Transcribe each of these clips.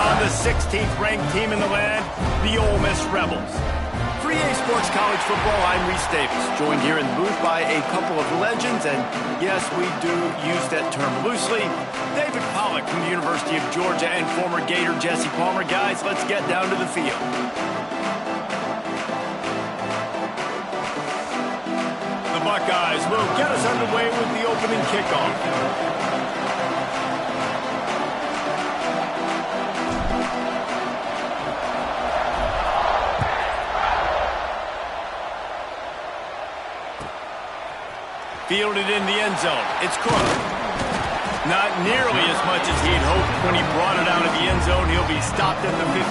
on the 16th ranked team in the land, the Ole Miss Rebels. For EA Sports College Football, I'm Reese Davis, joined here in the booth by a couple of legends, and yes, we do use that term loosely. David Pollack from the University of Georgia and former Gator Jesse Palmer. Guys, let's get down to the field. The Buckeyes will get us underway with the opening kickoff. Fielded in the end zone. It's Cook. Not nearly as much as he'd hoped when he brought it out of the end zone. He'll be stopped at the 15.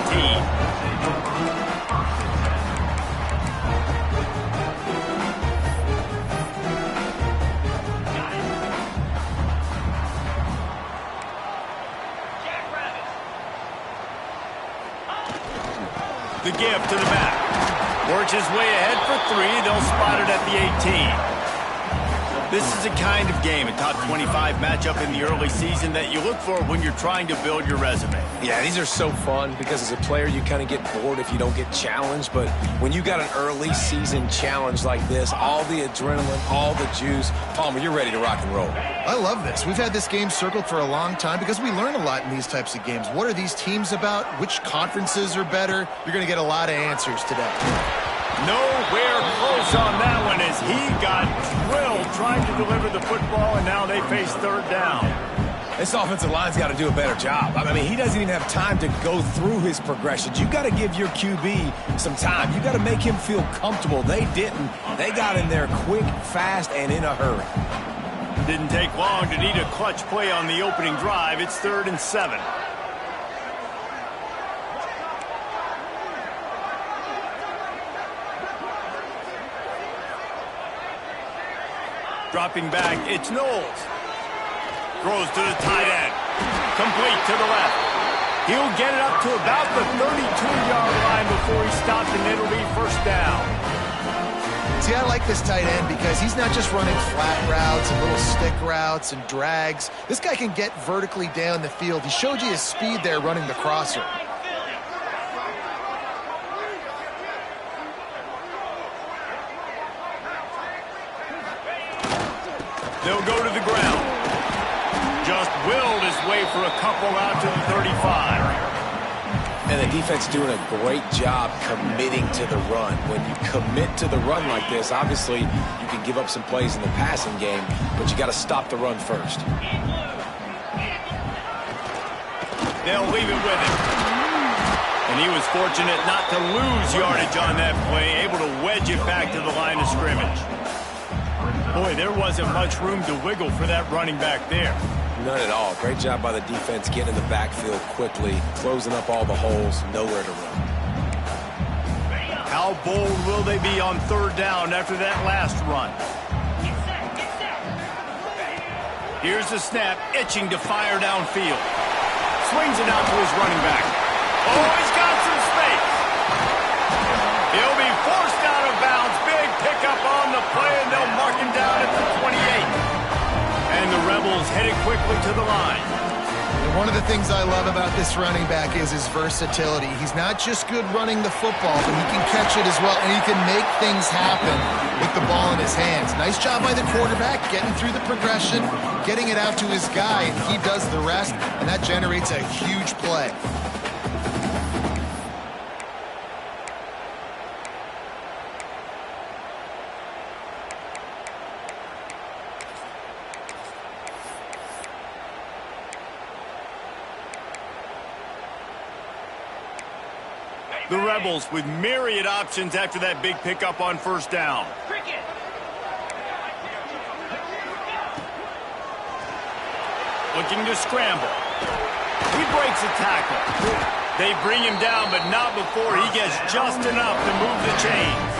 The give to the back. Works his way ahead for 3. They'll spot it at the 18. This is a kind of game, a top 25 matchup in the early season that you look for when you're trying to build your resume. Yeah, these are so fun because as a player, you kind of get bored if you don't get challenged. But when you got an early season challenge like this, all the adrenaline, all the juice, Palmer, you're ready to rock and roll. I love this. We've had this game circled for a long time because we learn a lot in these types of games. What are these teams about? Which conferences are better? You're going to get a lot of answers today. Nowhere close on that one as he got drilled trying to deliver the football, and now they face third down. This offensive line's got to do a better job. I mean, he doesn't even have time to go through his progressions. You got to give your QB some time. You got to make him feel comfortable. They didn't. They got in there quick, fast, and in a hurry. Didn't take long to need a clutch play on the opening drive. It's 3rd and 7. Dropping back, it's Knowles. Throws to the tight end. Complete to the left. He'll get it up to about the 32-yard line before he stops, and it'll be first down. See, I like this tight end because he's not just running flat routes and little stick routes and drags. This guy can get vertically down the field. He showed you his speed there running the crosser. They'll go to the ground. Just willed his way for a couple out to the 35. And the defense doing a great job committing to the run. When you commit to the run like this, obviously you can give up some plays in the passing game, but you got to stop the run first. They'll leave it with him. And he was fortunate not to lose yardage on that play, able to wedge it back to the line of scrimmage. Boy, there wasn't much room to wiggle for that running back there. None at all. Great job by the defense getting in the backfield quickly, closing up all the holes, nowhere to run. How bold will they be on 3rd down after that last run? Here's the snap, itching to fire downfield. Swings it out to his running back. Oh, he's got some space. He'll be forced out of bounds. Big pickup on the play, and they'll mark him down at the 28. And the Rebels headed quickly to the line. And one of the things I love about this running back is his versatility. He's not just good running the football, but he can catch it as well, and he can make things happen with the ball in his hands. Nice job by the quarterback, getting through the progression, getting it out to his guy, and he does the rest, and that generates a huge play. The Rebels with myriad options after that big pickup on 1st down. Looking to scramble. He breaks a tackle. They bring him down, but not before he gets just enough to move the chains.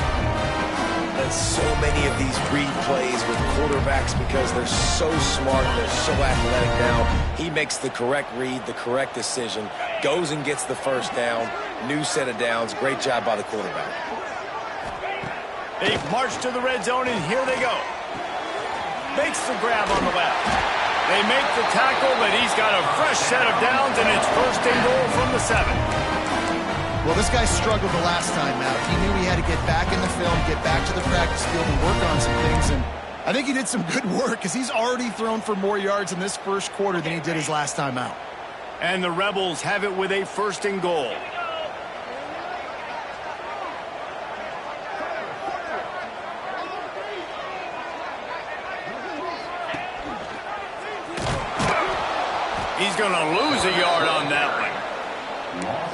And so many of these read plays with quarterbacks because they're so smart, they're so athletic now. He makes the correct read, the correct decision, goes and gets the first down, new set of downs. Great job by the quarterback. They've marched to the red zone, and here they go. Makes the grab on the left. They make the tackle, but he's got a fresh set of downs, and it's 1st and goal from the 7. Well, this guy struggled the last time out. He knew he had to get back in the film, get back to the practice field, and work on some things. And I think he did some good work because he's already thrown for more yards in this first quarter than he did his last time out. And the Rebels have it with a 1st and goal. He's going to lose a yard on that one.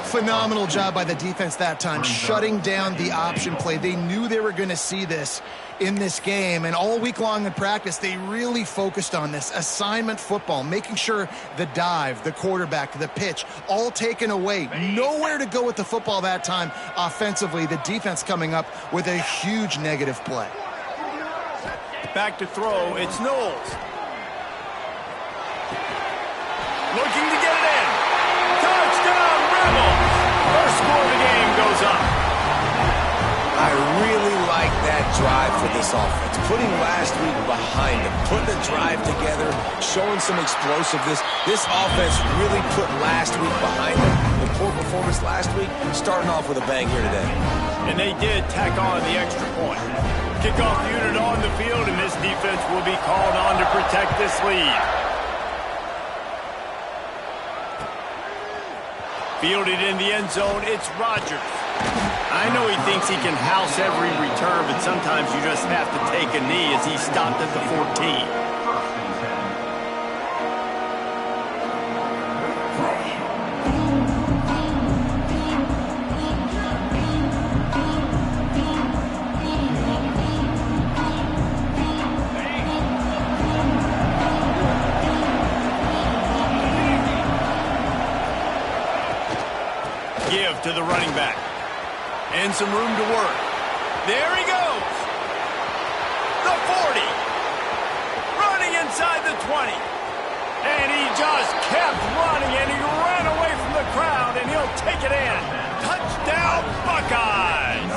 Phenomenal job by the defense that time, shutting down the option play. They knew they were going to see this in this game, and all week long in practice, they really focused on this assignment football, making sure the dive, the quarterback, the pitch, all taken away. Nowhere to go with the football that time offensively. The defense coming up with a huge negative play. Back to throw, it's Knowles. Looking to get it in. Touchdown, Rebels! First score of the game goes up. I really like that drive for this offense. Putting last week behind them, putting the drive together, showing some explosiveness. This offense really put last week behind them. The poor performance last week, starting off with a bang here today. And they did tack on the extra point. Kickoff unit on the field, and this defense will be called on to protect this lead. Fielded in the end zone, it's Rodgers. I know he thinks he can house every return, but sometimes you just have to take a knee as he stopped at the 14. Give to the running back. And some room to work. There he goes. The 40. Running inside the 20. And he just kept running, and he ran away from the crowd, and he'll take it in. Touchdown, Buckeyes.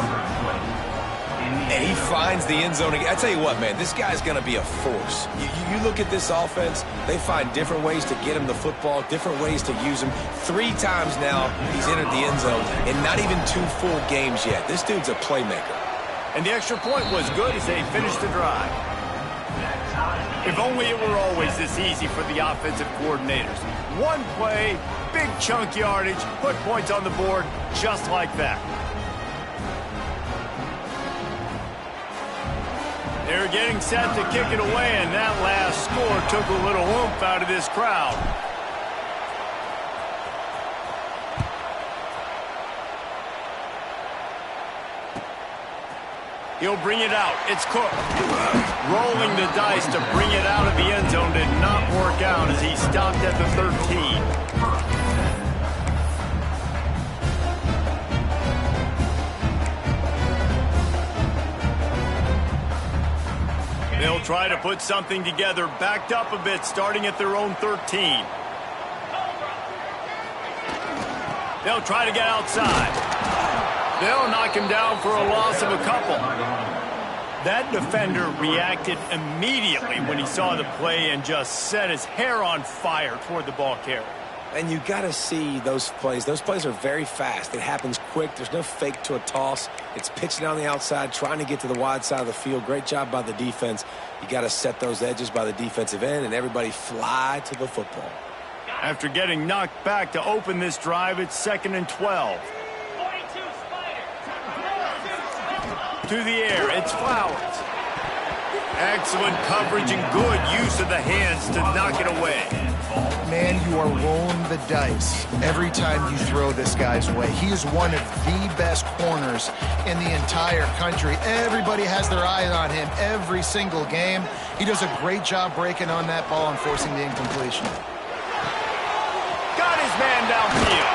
And he finds the end zone again. I tell you what, man, this guy's going to be a force. You look at this offense, they find different ways to get him the football, different ways to use him. 3 times now he's entered the end zone, and not even 2 full games yet. This dude's a playmaker. And the extra point was good as they finished the drive. If only it were always this easy for the offensive coordinators. One play, big chunk yardage, put points on the board just like that. They're getting set to kick it away, and that last score took a little oomph out of this crowd. He'll bring it out. It's Cook. Rolling the dice to bring it out of the end zone did not work out as he stopped at the 13. They'll try to put something together, backed up a bit, starting at their own 13. They'll try to get outside. They'll knock him down for a loss of a couple. That defender reacted immediately when he saw the play and just set his hair on fire toward the ball carrier. And you got to see those plays. Those plays are very fast. It happens quick. There's no fake to a toss. It's pitching on the outside, trying to get to the wide side of the field. Great job by the defense. You got to set those edges by the defensive end, and everybody fly to the football. After getting knocked back to open this drive, it's 2nd and 12. To the air, it's Flowers. Excellent coverage and good use of the hands to knock it away. Man, you are rolling the dice every time you throw this guy's way. He is one of the best corners in the entire country. Everybody has their eye on him every single game. He does a great job breaking on that ball and forcing the incompletion. Got his man downfield.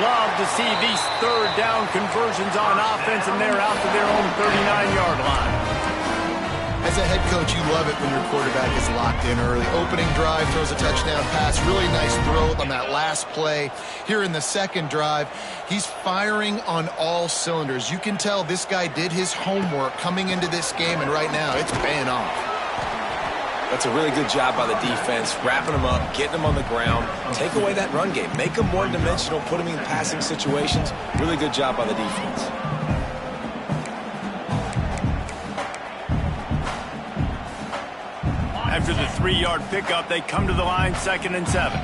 Love to see these 3rd down conversions on offense, and they're out to their own 39-yard line. As a head coach, you love it when your quarterback is locked in early. Opening drive, throws a touchdown pass. Really nice throw on that last play. Here in the 2nd drive, he's firing on all cylinders. You can tell this guy did his homework coming into this game, and right now it's paying off. That's a really good job by the defense, wrapping them up, getting them on the ground. Take away that run game. Make them one-dimensional, put them in passing situations. Really good job by the defense. After the 3-yard pickup, they come to the line 2nd and 7.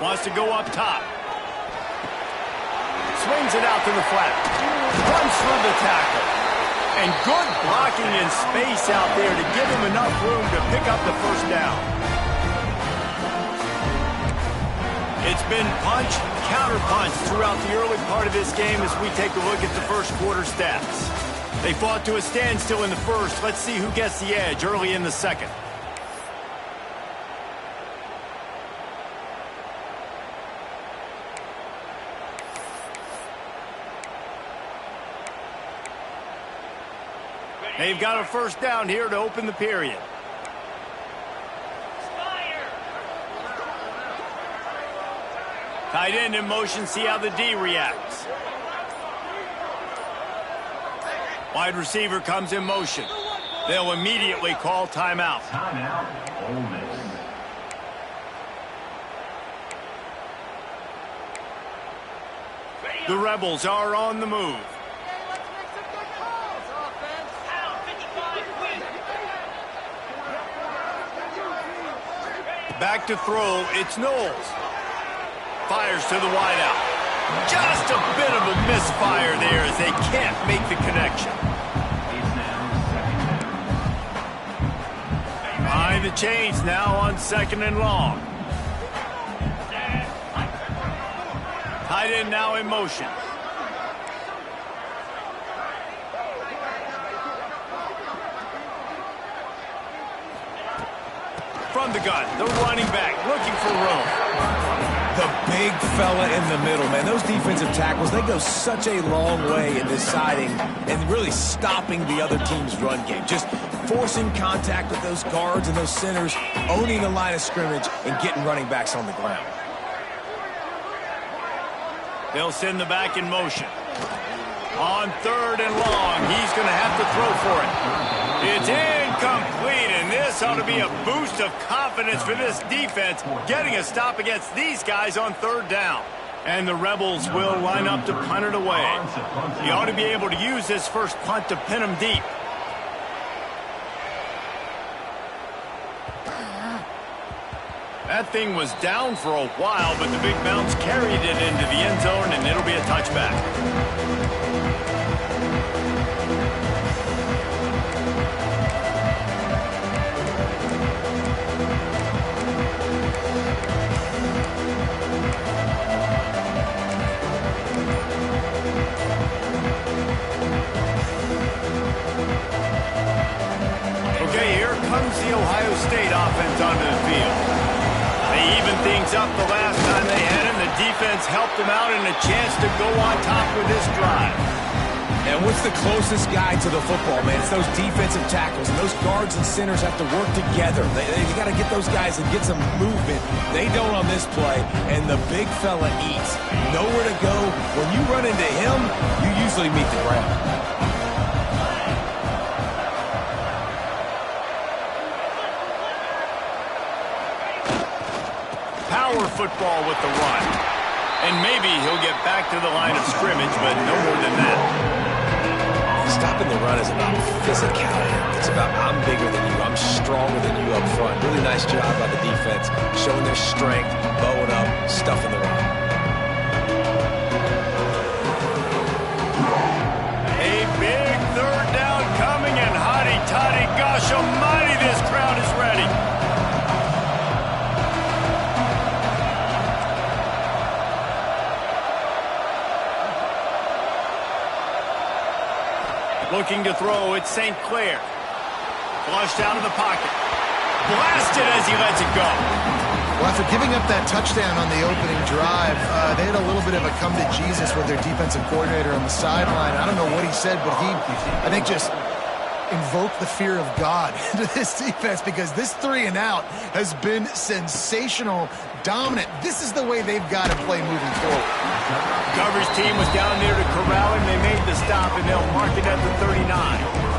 Wants to go up top. Swings it out to the flat. Runs through the tackle. And good blocking in space out there to give him enough room to pick up the first down. It's been punch, counter-punch throughout the early part of this game as we take a look at the first quarter stats. They fought to a standstill in the first. Let's see who gets the edge early in the second. They've got a first down here to open the period. Tight end in motion, see how the D reacts. Wide receiver comes in motion. They'll immediately call timeout. Timeout, Ole Miss. The Rebels are on the move. Back to throw, it's Knowles. Fires to the wideout. Just a bit of a misfire there as they can't make the connection. Behind the chains now on 2nd and long. Tight end now in motion. From the gun, the running back looking for room. The big fella in the middle, man. Those defensive tackles, they go such a long way in deciding and really stopping the other team's run game. Just forcing contact with those guards and those centers, owning the line of scrimmage, and getting running backs on the ground. They'll send the back in motion. On 3rd and long, he's going to have to throw for it. It's incomplete, and this ought to be a boost of confidence for this defense, getting a stop against these guys on 3rd down. And the Rebels will line up to punt it away. He ought to be able to use this first punt to pin him deep. That thing was down for a while, but the big bounce carried it into the end zone, and it'll be a touchback. Okay, here comes the Ohio State offense onto the field. They evened things up the last time they had him. The defense helped them out and a chance to go on top with this drive. And what's the closest guy to the football, man? It's those defensive tackles, and those guards and centers have to work together. They got to get those guys and get some movement. They don't on this play, and the big fella eats. Nowhere to go. When you run into him, you usually meet the ground. Power football with the run. And maybe he'll get back to the line of scrimmage, but no more than that. Stopping the run is about physicality. It's about I'm bigger than you, I'm stronger than you up front. Really nice job by the defense, showing their strength, bowing up, stuffing the run. A big 3rd down coming, and hotty-toddy, gosh almighty, this crowd is ready. Looking to throw, it's St. Clair. Flushed out of the pocket. Blasted as he lets it go. Well, after giving up that touchdown on the opening drive, they had a little bit of a come to Jesus with their defensive coordinator on the sideline. I don't know what he said, but he, I think, just invoke the fear of God into this defense because this 3-and-out has been sensational, dominant. This is the way they've got to play moving forward. Coverage team was down near to corral him. They made the stop, and they'll mark it at the 39.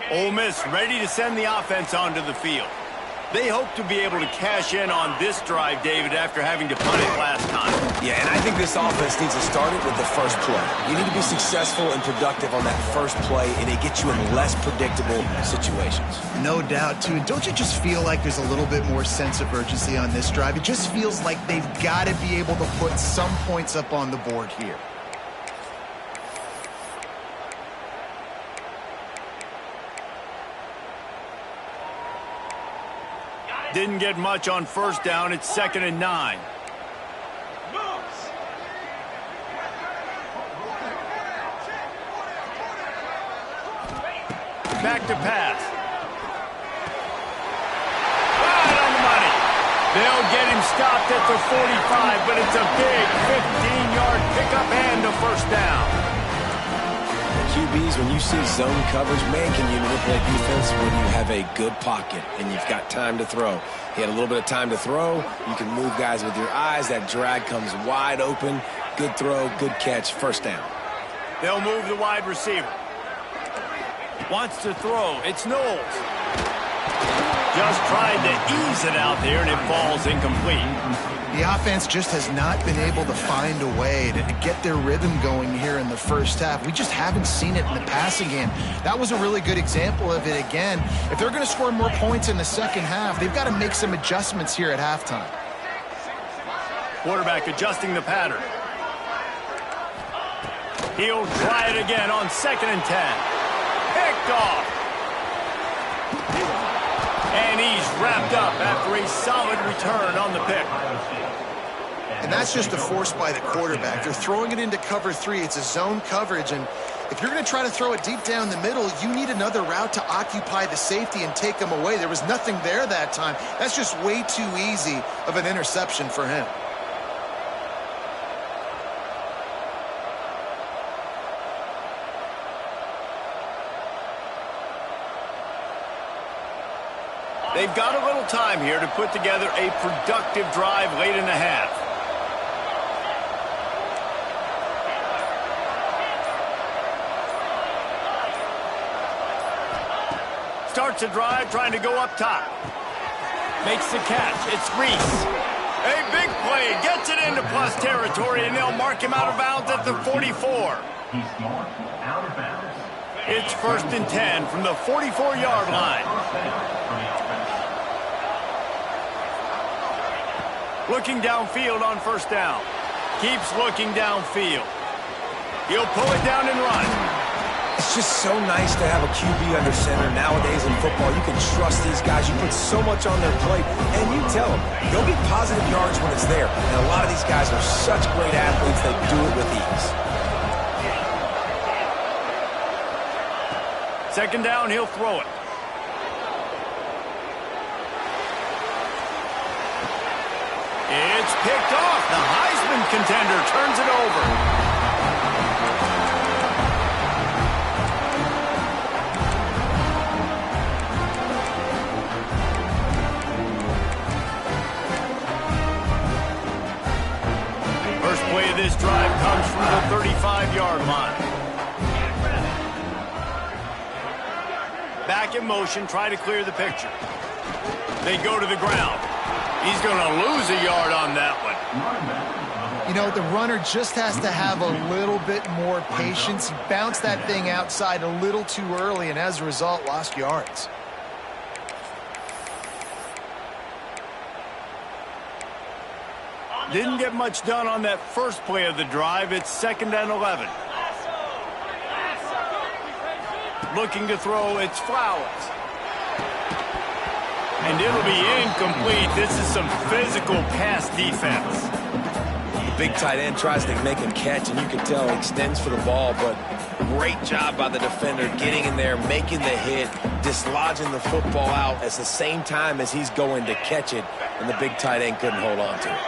Ole Miss ready to send the offense onto the field. They hope to be able to cash in on this drive, David, after having to punt it last time. Yeah, and I think this offense needs to start it with the first play. You need to be successful and productive on that first play, and it gets you in less predictable situations. No doubt, too. Don't you just feel like there's a little bit more sense of urgency on this drive? It just feels like they've got to be able to put some points up on the board here. Didn't get much on first down. It's 2nd and 9. Back to pass. Right on the money. They'll get him stopped at the 45, but it's a big 15-yard pickup and a first down. QBs, when you see zone coverage, man, can you manipulate defense when you have a good pocket and you've got time to throw. He had a little bit of time to throw. You can move guys with your eyes. That drag comes wide open. Good throw, good catch, first down. They'll move the wide receiver. Wants to throw. It's Knowles. Just tried to ease it out there, and it falls incomplete. The offense just has not been able to find a way to get their rhythm going here in the first half. We just haven't seen it in the passing game. That was a really good example of it again. If they're going to score more points in the second half, they've got to make some adjustments here at halftime. Quarterback adjusting the pattern. He'll try it again on 2nd and 10. Picked off. And he's wrapped up after a solid return on the pick. And that's just a force by the quarterback. They're throwing it into cover 3. It's a zone coverage, and if you're going to try to throw it deep down the middle, you need another route to occupy the safety and take them away. There was nothing there that time. That's just way too easy of an interception for him. They've got a little time here to put together a productive drive late in the half. Starts a drive trying to go up top. Makes the catch. It's Reese. A big play. Gets it into plus territory, and they'll mark him out of bounds at the 44. He's marked out of bounds. It's 1st and 10 from the 44-yard line. Looking downfield on first down. Keeps looking downfield. He'll pull it down and run. It's just so nice to have a QB under center nowadays in football. You can trust these guys. You put so much on their plate, and you tell them they'll get positive yards when it's there. And a lot of these guys are such great athletes, they do it with ease. 2nd down, he'll throw it. It's picked off. The Heisman contender turns it over. First play of this drive comes from the 35-yard line. Back in motion, try to clear the picture. They go to the ground. He's going to lose a yard on that one. You know, the runner just has to have a little bit more patience. He bounced that thing outside a little too early, and as a result, lost yards. Didn't get much done on that first play of the drive. It's 2nd and 11. Looking to throw, it's Flowers. And it'll be incomplete. This is some physical pass defense. The big tight end tries to make a catch, and you can tell he extends for the ball, but Great job by the defender getting in there, making the hit, dislodging the football out at the same time as he's going to catch it, and the big tight end couldn't hold on to it.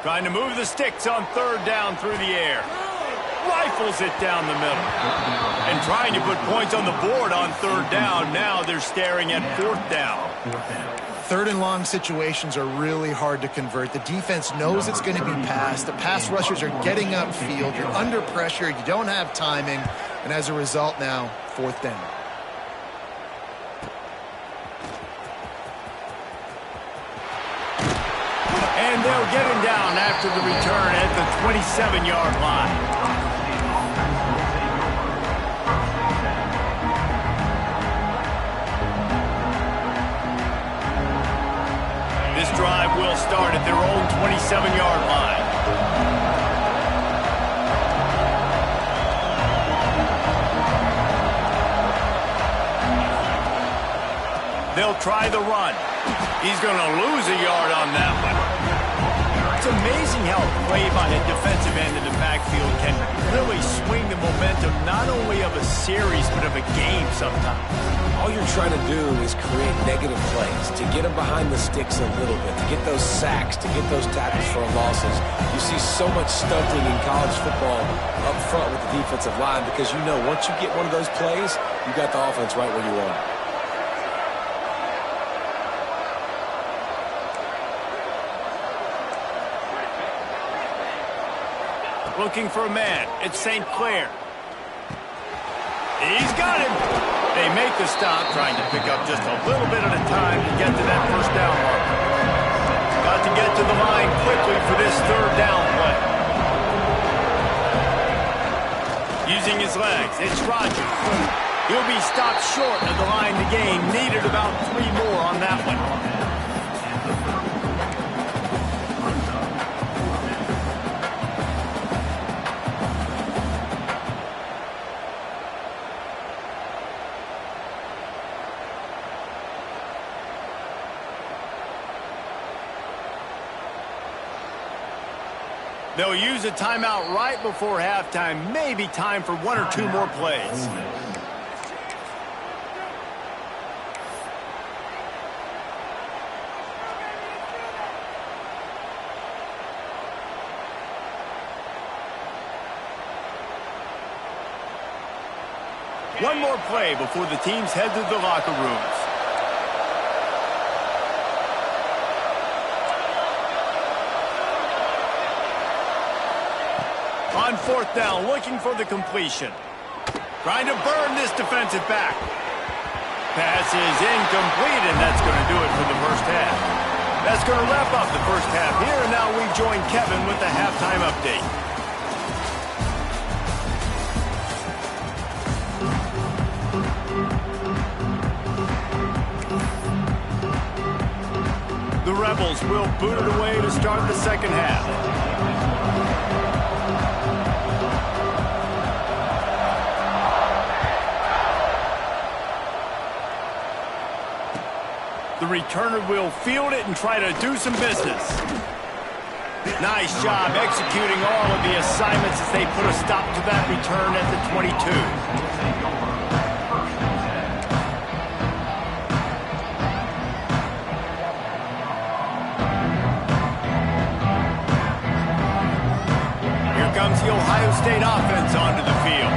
Trying to move the sticks on third down through the air. Rifles it down the middle. And trying to put points on the board on third down. Now they're staring at fourth down. Third and long situations are really hard to convert. The defense knows it's going to be passed. The pass rushers are getting upfield. You're under pressure. You don't have timing. And as a result now, fourth down. And they'll get him down after the return at the 27-yard line. This drive will start at their own 27-yard line. They'll try the run. He's going to lose a yard on that one. It's amazing how a play by a defensive end in the backfield can really swing the momentum not only of a series but of a game sometimes. All you're trying to do is create negative plays, to get them behind the sticks a little bit, to get those sacks, to get those tackles for losses. You see so much stunting in college football up front with the defensive line because you know once you get one of those plays, you got the offense right where you want it. Looking for a man. It's St. Clair. He's got him. They make the stop, trying to pick up just a little bit at a time to get to that first down mark. Got to get to the line quickly for this third down play. Using his legs, it's Rodgers. He'll be stopped short of the line to gain. Needed about 3 more on that one. They'll use a timeout right before halftime. Maybe time for 1 or 2 more plays. One more play before the teams head to the locker rooms. On fourth down, looking for the completion. Trying to burn this defensive back. Pass is incomplete, and that's going to do it for the first half. That's going to wrap up the first half here, and now we join Kevin with the halftime update. The Rebels will boot it away to start the second half. The returner will field it and try to do some business. Nice job executing all of the assignments as they put a stop to that return at the 22. Comes the Ohio State offense onto the field.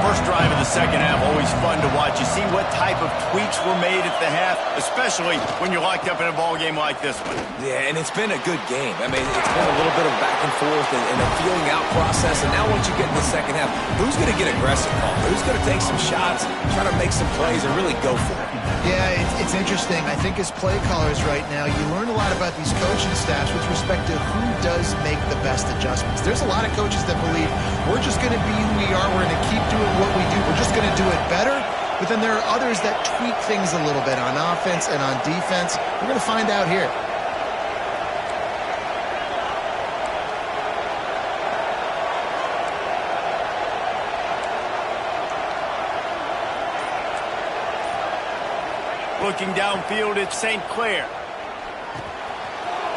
First drive of the second half, always fun to watch. You see what type of tweaks were made at the half, especially when you're locked up in a ball game like this one. Yeah, and it's been a good game. I mean, it's been a little bit of back and forth and a feeling out process. And now once you get in the second half, who's going to get aggressive, Paul? Who's going to take some shots, try to make some plays, and really go for it? Yeah, it's interesting. I think as play callers right now, you learn a lot about these coaching staffs with respect to who does make the best adjustments. There's a lot of coaches that believe we're just going to be who we are. We're going to keep doing what we do. We're just going to do it better. But then there are others that tweak things a little bit on offense and on defense. We're going to find out here. Looking downfield, it's St. Clair.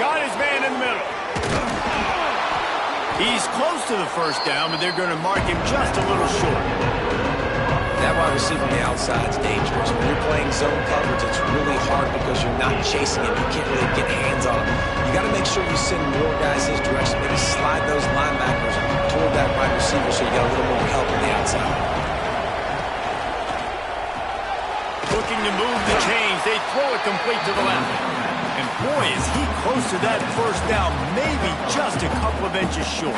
Got his man in the middle. He's close to the first down, but they're going to mark him just a little short. That wide receiver on the outside is dangerous. When you're playing zone coverage, it's really hard because you're not chasing him. You can't really get hands on him. You got to make sure you send more guys his direction. Maybe slide those linebackers toward that wide receiver so you got a little more help on the outside. Looking to move the chains. They throw it complete to the left. And boy, is he close to that first down, maybe just a couple of inches short.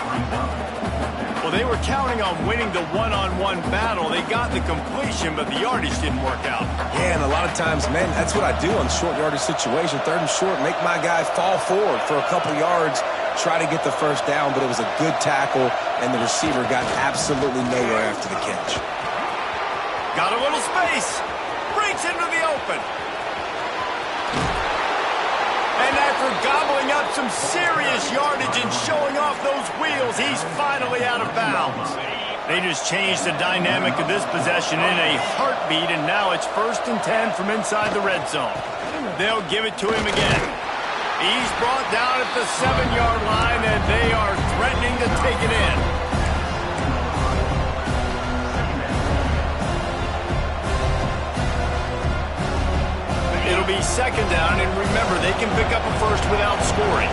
Well, they were counting on winning the one-on-one battle. They got the completion, but the yardage didn't work out. Yeah, and a lot of times, man, that's what I do on short yardage situation. Third and short, make my guy fall forward for a couple yards, try to get the first down, but it was a good tackle, and the receiver got absolutely nowhere after the catch. Got a little space. Breaks into the open. And after gobbling up some serious yardage and showing off those wheels, he's finally out of bounds. They just changed the dynamic of this possession in a heartbeat, and now it's 1st and 10 from inside the red zone. They'll give it to him again. He's brought down at the 7-yard line, and they are threatening to take it in. It'll be 2nd down, and remember, they can pick up a first without scoring.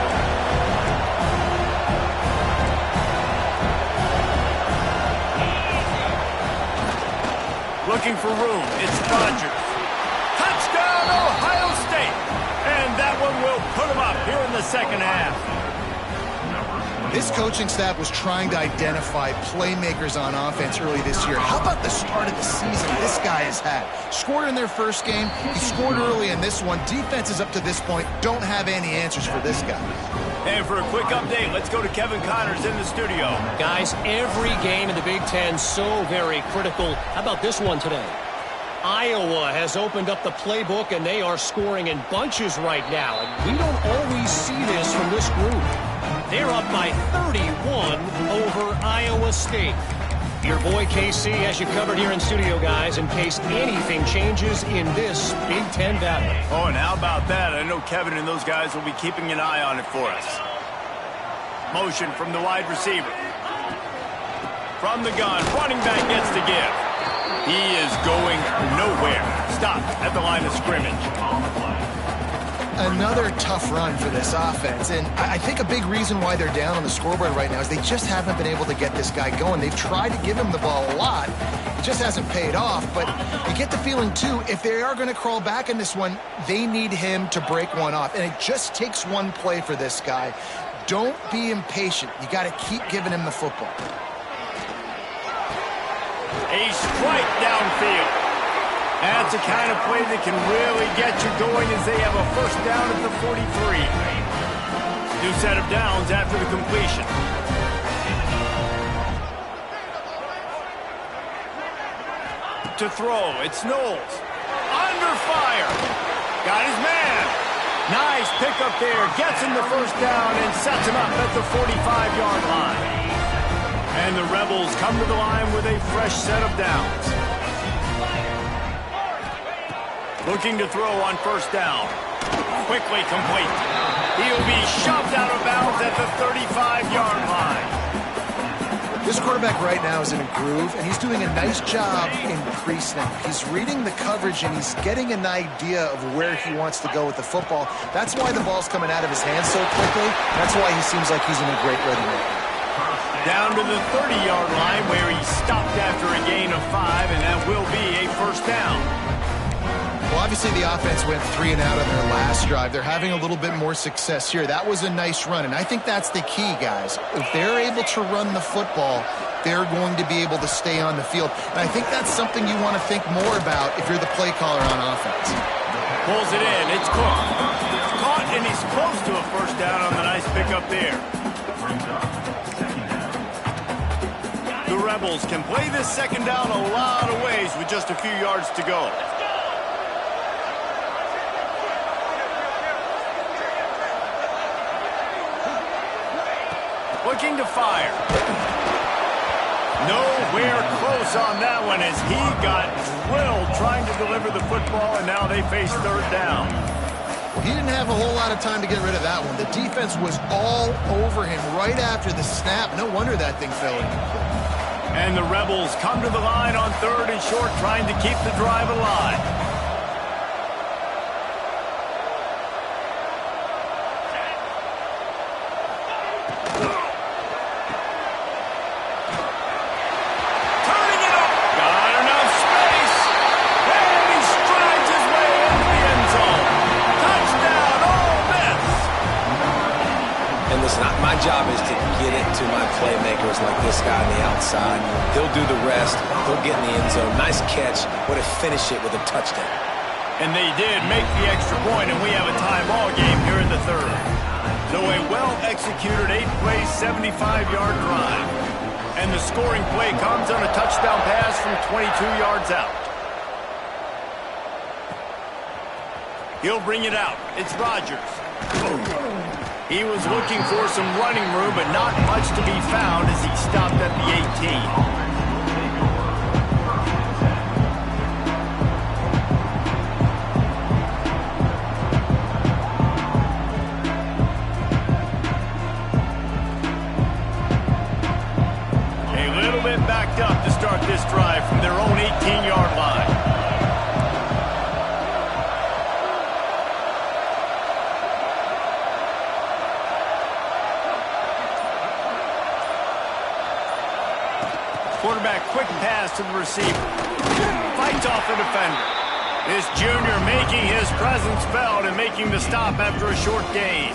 Looking for room, it's Rodgers. Touchdown, Ohio State! And that one will put them up here in the second half. This coaching staff was trying to identify playmakers on offense early this year. How about the start of the season this guy has had? Scored in their first game. He scored early in this one. Defenses up to this point don't have any answers for this guy. And for a quick update, let's go to Kevin Connors in the studio. Guys, every game in the Big Ten so very critical. How about this one today? Iowa has opened up the playbook, and they are scoring in bunches right now. And we don't always see this from this group. They're up by 31 over Iowa State. Your boy KC has you covered here in studio, guys, in case anything changes in this Big Ten battle. Oh, and how about that? I know Kevin and those guys will be keeping an eye on it for us. Motion from the wide receiver. From the gun, running back gets the give. He is going nowhere. Stopped at the line of scrimmage. Another tough run for this offense, and I think a big reason why they're down on the scoreboard right now is they just haven't been able to get this guy going. They've tried to give him the ball a lot. It just hasn't paid off, but you get the feeling, too, if they are going to crawl back in this one, they need him to break one off, and it just takes one play for this guy. Don't be impatient. You got to keep giving him the football. A strike downfield. That's the kind of play that can really get you going as they have a first down at the 43. New set of downs after the completion. To throw, it's Knowles. Under fire. Got his man. Nice pickup there. Gets him the first down and sets him up at the 45-yard line. And the Rebels come to the line with a fresh set of downs. Looking to throw on first down. Quickly complete. He'll be shoved out of bounds at the 35-yard line. This quarterback right now is in a groove, and he's doing a nice job in pre-snap. He's reading the coverage, and he's getting an idea of where he wants to go with the football. That's why the ball's coming out of his hands so quickly. That's why he seems like he's in a great ready mode. Down to the 30-yard line where he stopped after a gain of 5, and that will be a first down. Well, obviously the offense went 3 and out on their last drive. They're having a little bit more success here. That was a nice run, and I think that's the key, guys. If they're able to run the football, they're going to be able to stay on the field. And I think that's something you want to think more about if you're the play caller on offense. Pulls it in. It's Cook. Caught, and he's close to a first down on the nice pickup there. The Rebels can play this second down a lot of ways with just a few yards to go. Looking to fire. Nowhere close on that one as he got drilled trying to deliver the football, and now they face third down. Well, he didn't have a whole lot of time to get rid of that one. The defense was all over him right after the snap. No wonder that thing fell incomplete. And the Rebels come to the line on third and short, trying to keep the drive alive. My job is to get it to my playmakers like this guy on the outside. They'll do the rest. They'll get in the end zone. Nice catch. Way to finish it with a touchdown. And they did make the extra point, and we have a tie ball game here in the third. So a well-executed 8-play, 75-yard drive. And the scoring play comes on a touchdown pass from 22 yards out. He'll bring it out. It's Rodgers. He was looking for some running room, but not much to be found as he stopped at the 18. A little bit backed up to start this drive from their own 18-yard line. Quarterback, quick pass to the receiver. Fights off the defender. This junior making his presence felt and making the stop after a short gain.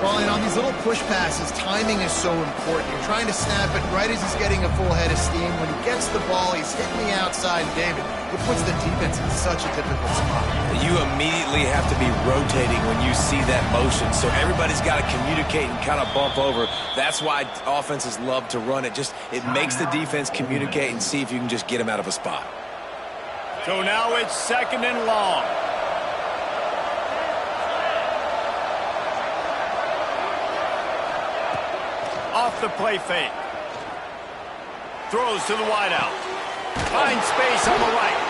Well, and on these little push passes, timing is so important. You're trying to snap it right as he's getting a full head of steam. When he gets the ball, he's hitting the outside, David. It puts the defense in such a difficult spot. You immediately have to be rotating when you see that motion, so everybody's got to communicate and kind of bump over. That's why offenses love to run it. It makes the defense communicate and see if you can just get him out of a spot. So now it's second and long. Off the play fake. Throws to the wideout. Finds space on the right.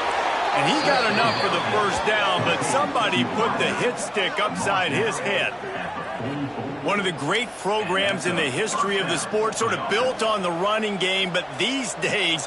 And he got enough for the first down, but somebody put the hit stick upside his head. One of the great programs in the history of the sport, sort of built on the running game, but these days,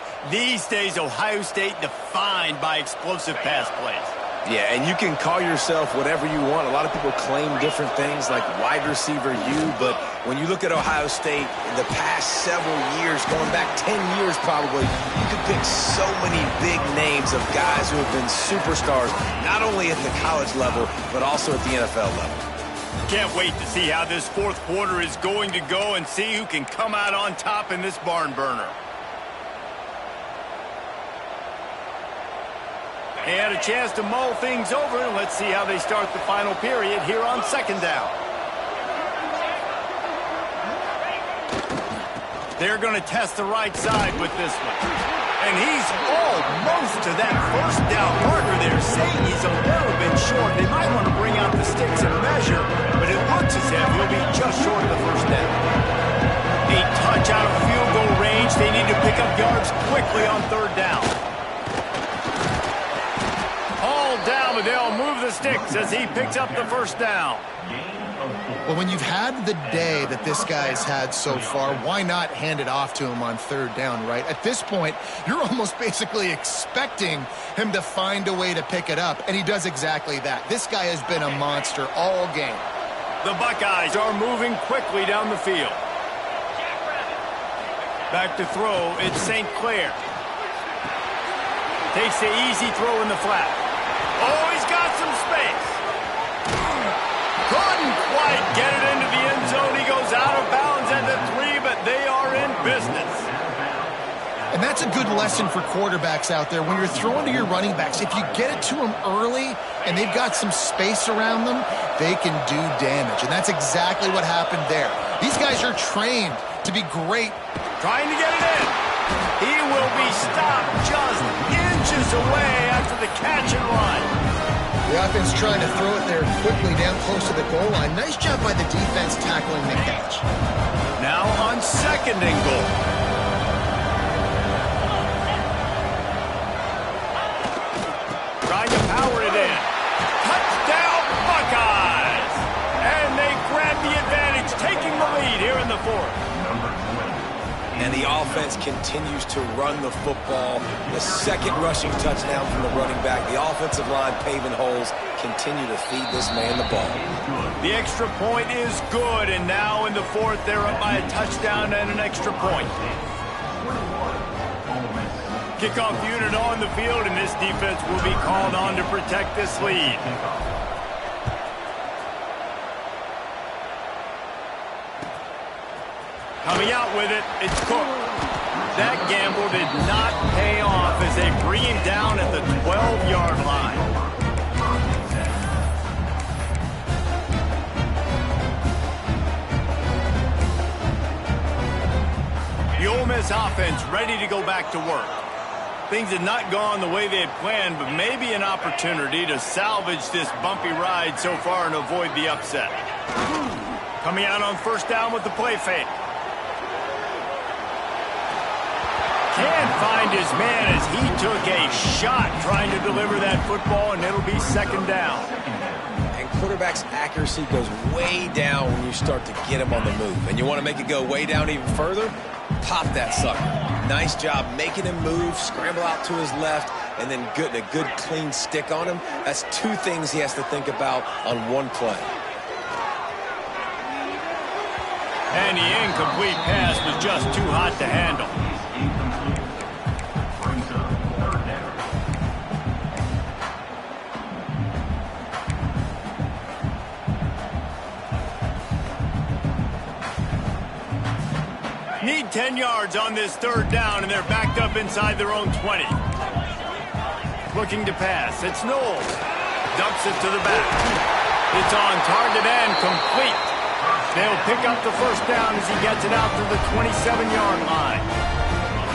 Ohio State defined by explosive pass plays. Yeah, and you can call yourself whatever you want. A lot of people claim different things like wide receiver U, but when you look at Ohio State in the past several years, going back 10 years probably, you could pick so many big names of guys who have been superstars, not only at the college level, but also at the NFL level. Can't wait to see how this fourth quarter is going to go and see who can come out on top in this barn burner. They had a chance to mull things over, and let's see how they start the final period here on second down. They're going to test the right side with this one. And he's almost to that first down marker there, saying he's a little bit short. They might want to bring out the sticks and measure, but it looks as if he'll be just short of the first down. A touch out of field goal range. They need to pick up yards quickly on third down. All down, but they'll move the sticks as he picks up the first down. Well, when you've had the day that this guy's had so far, why not hand it off to him on third down, right? At this point, you're almost basically expecting him to find a way to pick it up, and he does exactly that. This guy has been a monster all game. The Buckeyes are moving quickly down the field. Back to throw, it's St. Clair. Takes the easy throw in the flat. Oh, he's got some space. Couldn't quite get it into the end zone. He goes out of bounds at the 3, but they are in business. And that's a good lesson for quarterbacks out there. When you're throwing to your running backs, if you get it to them early and they've got some space around them, they can do damage. And that's exactly what happened there. These guys are trained to be great. Trying to get it in. He will be stopped just inches away after the catch and run. The offense trying to throw it there quickly down close to the goal line. Nice job by the defense tackling the catch. Now on second and goal. fourth. And the offense continues to run the football. The second rushing touchdown from the running back. The offensive line paving holes. Continue to feed this man the ball. The extra point is good, and now in the fourth, they're up by a touchdown and an extra point. Kickoff unit on the field, and this defense will be called on to protect this lead. Coming out with it, it's Cook. That gamble did not pay off as they bring him down at the 12-yard line. The Ole Miss offense ready to go back to work. Things had not gone the way they had planned, but maybe an opportunity to salvage this bumpy ride so far and avoid the upset. Coming out on first down with the play fake. Can't find his man as he took a shot trying to deliver that football, and it'll be second down. And quarterback's accuracy goes way down when you start to get him on the move. And you want to make it go way down even further? Pop that sucker. Nice job making him move, scramble out to his left, and then a good clean stick on him. That's two things he has to think about on one play. And the incomplete pass was just too hot to handle. Need 10 yards on this third down, and they're backed up inside their own 20. Looking to pass. It's Knowles. Dumps it to the back. It's on target and complete. They'll pick up the first down as he gets it out to the 27-yard line.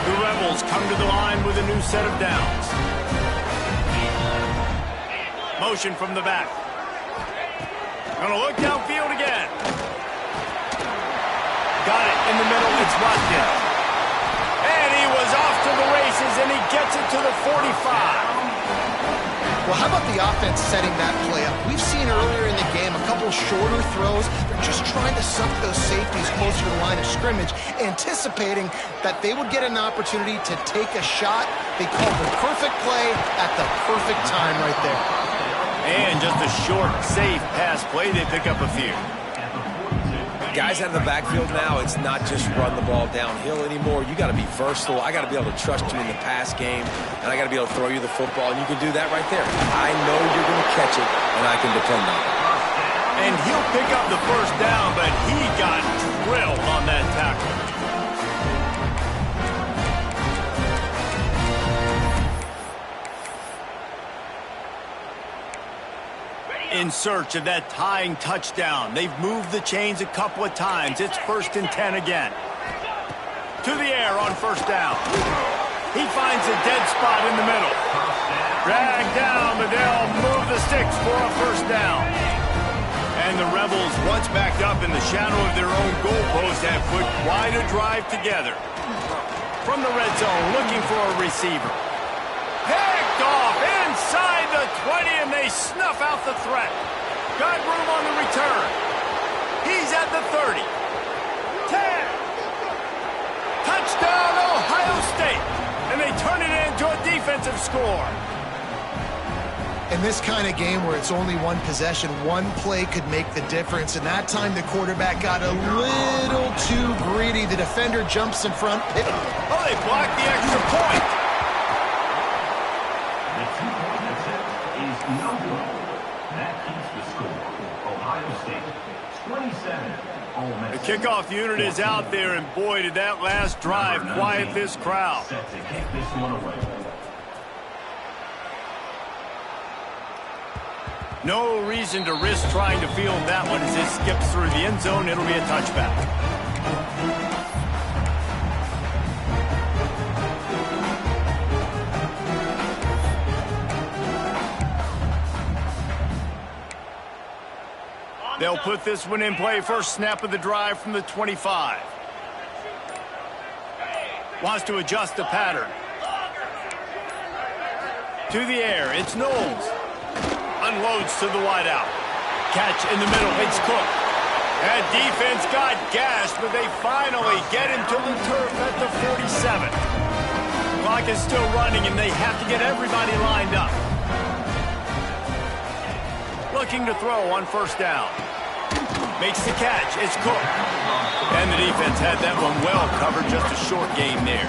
The Rebels come to the line with a new set of downs. Motion from the back. Gonna look downfield again. Got it in the middle. It's Watkins. And he was off to the races, and he gets it to the 45. Well, how about the offense setting that play up? We've seen earlier in the game a couple shorter throws. They're just trying to suck those safeties closer to the line of scrimmage, anticipating that they would get an opportunity to take a shot. They called the perfect play at the perfect time right there. And just a short, safe pass play. They pick up a few. Guys out of the backfield now, it's not just run the ball downhill anymore. You got to be versatile. I got to be able to trust you in the pass game, and I got to be able to throw you the football, and you can do that right there. I know you're going to catch it, and I can depend on it. And he'll pick up the first down, but he got drilled on that tackle. In search of that tying touchdown. They've moved the chains a couple of times. It's 1st and 10 again. To the air on first down. He finds a dead spot in the middle. Dragged down, but they'll move the sticks for a first down. And the Rebels, once backed up in the shadow of their own goalpost, have put quite a drive together. From the red zone, looking for a receiver. Picked off inside the 20, and they snuff out the threat. Got room on the return. He's at the 30. 10. Touchdown, Ohio State. And they turn it into a defensive score. In this kind of game where it's only one possession, one play could make the difference. And that time the quarterback got a little too greedy. The defender jumps in front. Oh, they blocked the extra point. No good. That keeps the score. Ohio State 27. Ole Miss. The kickoff unit is out there, and boy, did that last drive quiet this crowd. Set to kick this one away. No reason to risk trying to field that one as it skips through the end zone. It'll be a touchback. They'll put this one in play. First snap of the drive from the 25. Wants to adjust the pattern. To the air, it's Knowles. Unloads to the wideout. Catch in the middle, it's Cook. That defense got gashed, but they finally get him to the turf at the 47. Clock is still running, and they have to get everybody lined up. Looking to throw on first down. Makes the catch. It's Cook. And the defense had that one well covered. Just a short gain there.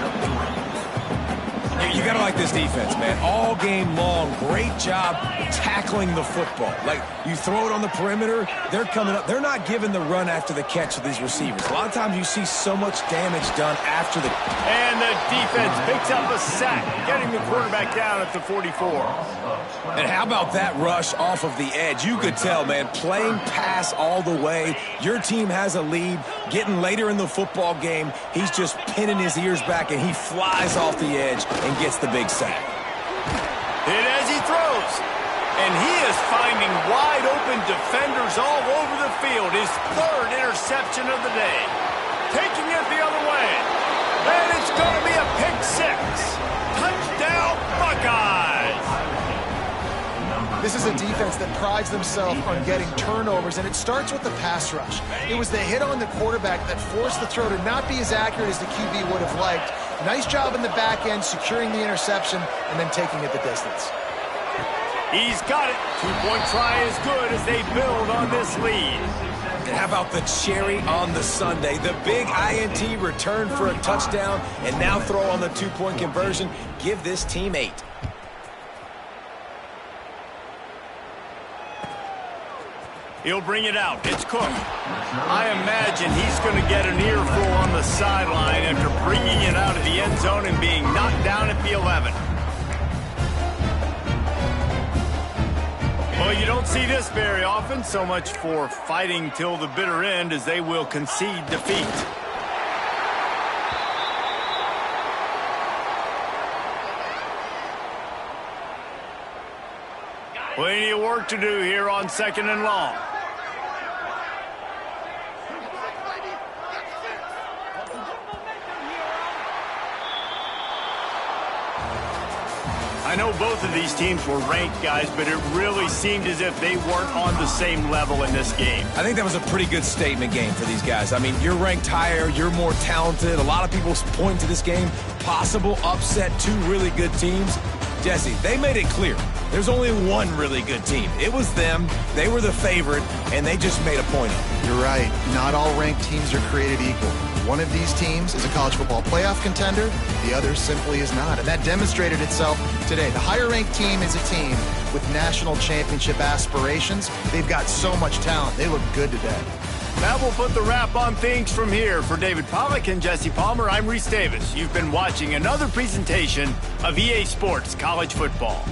You got to like this defense, man. All game long, great job tackling the football. Like, you throw it on the perimeter, they're coming up. They're not giving the run after the catch to these receivers. A lot of times you see so much damage done after the... And the defense picks up a sack, getting the quarterback down at the 44. And how about that rush off of the edge? You could tell, man, playing pass all the way. Your team has a lead. Getting later in the football game, he's just pinning his ears back, and he flies off the edge and gets the big sack. Hit as he throws. And he is finding wide-open defenders all over the field. His third interception of the day. Taking it the other way. And it's going to be a pick six. Touchdown, Buckeyes. This is a defense that prides themselves on getting turnovers, and it starts with the pass rush. It was the hit on the quarterback that forced the throw to not be as accurate as the QB would have liked. Nice job in the back end, securing the interception, and then taking it the distance. He's got it. Two-point try is good as they build on this lead. And how about the cherry on the sundae? The big INT return for a touchdown, and now throw on the two-point conversion. Give this team 8. He'll bring it out. It's Cook. I imagine he's going to get an earful on the sideline after bringing it out of the end zone and being knocked down at the 11. Well, you don't see this very often. So much for fighting till the bitter end, as they will concede defeat. Plenty of work to do here on 2nd and long. I know both of these teams were ranked, guys, but it really seemed as if they weren't on the same level in this game. I think that was a pretty good statement game for these guys. I mean, you're ranked higher, you're more talented. A lot of people point to this game, possible upset, 2 really good teams. Jesse, they made it clear. There's only one really good team. It was them. They were the favorite, and they just made a point of it. You're right. Not all ranked teams are created equal. One of these teams is a college football playoff contender. The other simply is not. And that demonstrated itself today. The higher-ranked team is a team with national championship aspirations. They've got so much talent. They look good today. That will put the wrap on things from here. For David Pollack and Jesse Palmer, I'm Reese Davis. You've been watching another presentation of EA Sports College Football.